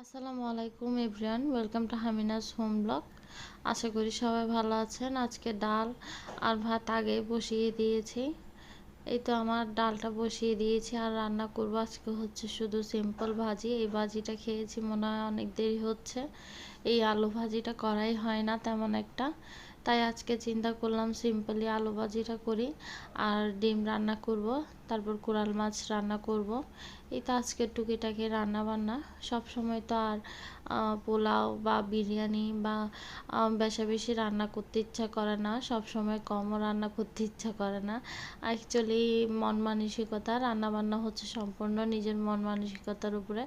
আসসালামু আলাইকুম everyone, welcome to Hamina's home blog. আশা করি সবাই ভালো আছেন। আজকে ডাল আর ভাত আগে বসিয়ে দিয়েছি। এই তো আমার ডালটা বসিয়ে দিয়েছি আর রান্না করবো আজকে হচ্ছে শুধু সিম্পল ভাজি। এই ভাজিটা খেয়েছি মনে হয় অনেক দেরি হচ্ছে, এই আলু ভাজিটা করাই হয় না তেমন একটা। তাই আজকে চিন্তা করলাম সিম্পলি আলু ভাজিটা করি আর ডিম রান্না করব, তারপর কোরাল মাছ রান্না করব। এই তো আজকে টুকিটাকি রান্না বান্না। সব সময় তো আর পোলাও বা বিরিয়ানি বা বেশি বেশি রান্না করতে ইচ্ছা করে না, সব সময় কমও রান্না করতে ইচ্ছা করে না। অ্যাকচুয়ালি মন মানসিকতা, রান্না বান্না হচ্ছে সম্পূর্ণ নিজের মন মানসিকতার উপরে।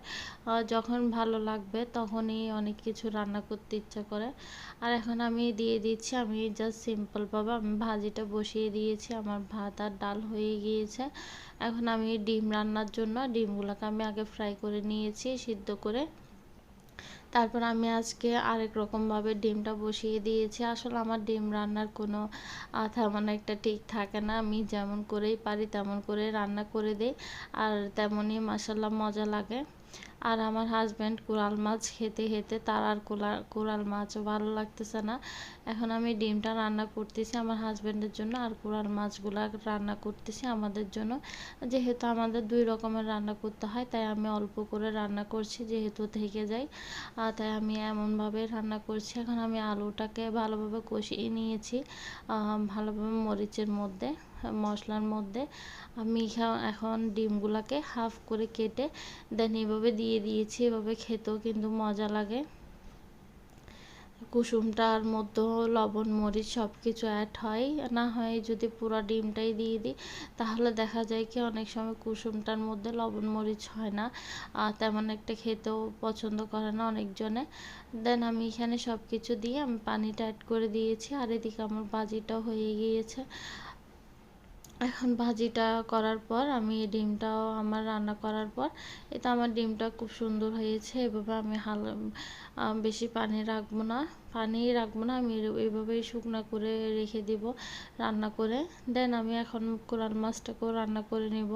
যখন ভালো লাগবে তখনই অনেক কিছু রান্না করতে ইচ্ছা করে। আর এখন আমি দিয়ে দিচ্ছি, আমি জাস্ট সিম্পলভাবে আমি ভাজিটা বসিয়ে দিয়েছি, আমার ভাত আর ডাল হয়ে গিয়েছে। এখন আমি ডিম রান্নার জন্য ডিমগুলোকে আমি আগে ফ্রাই করে নিয়েছি সিদ্ধ করে। তারপর আমি আজকে আরেক রকমভাবে ডিমটা বসিয়ে দিয়েছি। আসলে আমার ডিম রান্নার কোনো তেমন একটা ঠিক থাকে না, আমি যেমন করেই পারি তেমন করে রান্না করে দিই আর তেমনই মাশাআল্লাহ মজা লাগে। আর আমার হাজব্যান্ড কোরাল মাছ খেতে খেতে তার আর কোরাল মাছও ভালো লাগতেছে না। এখন আমি ডিমটা রান্না করতেছি আমার হাজব্যান্ডের জন্য আর কোরাল মাছগুলা রান্না করতেছি আমাদের জন্য। যেহেতু আমাদের দুই রকমের রান্না করতে হয় তাই আমি অল্প করে রান্না করছি, যেহেতু থেকে যায় তাই আমি এমনভাবে রান্না করছি। এখন আমি আলুটাকে ভালোভাবে কষিয়ে নিয়েছি, ভালোভাবে মরিচের মধ্যে, মশলার মধ্যে। আমি এখন ডিমগুলাকে হাফ করে কেটে দেন এভাবে দিয়ে দিয়েছি। এভাবে খেতেও কিন্তু মজা লাগে। কুসুমটার মধ্যে লবণ মরিচ সব কিছু অ্যাড হয়, না হয় যদি পুরো ডিমটাই দিয়ে দিই তাহলে দেখা যায় কি অনেক সময় কুসুমটার মধ্যে লবণ মরিচ হয় না, তেমন একটা খেতেও পছন্দ করে না অনেকজনে। দেন আমি এখানে সব কিছু দিয়ে আমি পানিটা অ্যাড করে দিয়েছি আর এদিকে আমার ভাজিটাও হয়ে গিয়েছে। এখন ভাজিটা করার পর আমি ডিমটাও আমার রান্না করার পর এটা আমার ডিমটা খুব সুন্দর হয়েছে। এভাবে আমি বেশি পানি রাখবো না, আমি এইভাবেই শুকনো করে রেখে দিব রান্না করে। দেন আমি এখন কোরাল মাছটাকেও রান্না করে নেব।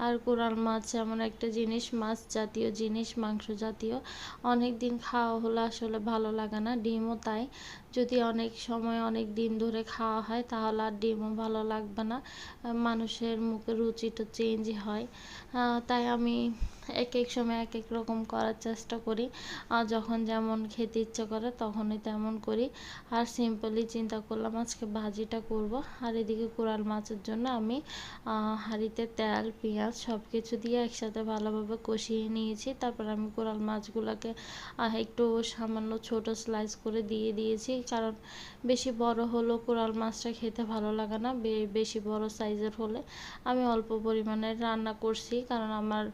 আর কোরাল মাছ এমন একটা জিনিস, মাছ জাতীয় জিনিস, মাংস জাতীয়, অনেক দিন খাওয়া হলে আসলে ভালো লাগে না। ডিমও তাই, যদি অনেক সময় অনেক দিন ধরে খাওয়া হয় তাহলে আর ডিমও ভালো লাগবে না, মানুষের মুখে রুচিটা চেঞ্জ হয়। তাই আমি এক এক সময় এক এক রকম করার চেষ্টা করি, যখন যেমন খেতে ইচ্ছা করে তখনই তেমন করি। আর সিম্পলি চিন্তা করলাম আজকে ভাজিটা করব। আর এদিকে কোরাল মাছের জন্য আমি হাঁড়িতে তেল পেঁয়াজ সব কিছু দিয়ে একসাথে ভালোভাবে কষিয়ে নিয়েছি। তারপর আমি কোরাল মাছগুলোকে একটু সামান্য ছোট স্লাইস করে দিয়ে দিয়েছি, কারণ বেশি বড় হলেও কোরাল মাছটা খেতে ভালো লাগে না, বেশি বড় সাইজের হলে। আমি অল্প পরিমাণে রান্না করছি কারণ আমার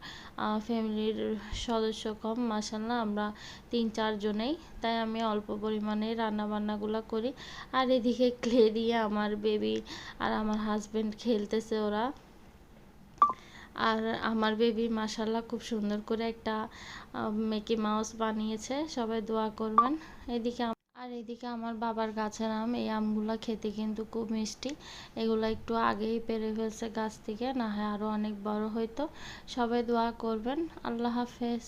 ফ্যামিলির সদস্য কম, মাশাআল্লাহ আমরা 3-4 জনেই, তাই আমি অল্প পরিমাণে রান্না বান্নাগুলো করি। আর এদিকে ক্লে দিয়ে আমার বেবি আর আমার হাজব্যান্ড খেলতেছে ওরা। আর আমার বেবি মাশাআল্লাহ খুব সুন্দর করে একটা মিকি মাউস বানিয়েছে, সবাই দোয়া করবেন। এদিকে আমার বাবার গাছের আম, এই আমগুলা খেতে কিন্তু খুব মিষ্টি। এগুলো একটু আগেই পেরে ফেলছে গাছ থেকে, না হয় আরও অনেক বড় হইতো। সবাই দোয়া করবেন। আল্লাহ হাফেজ।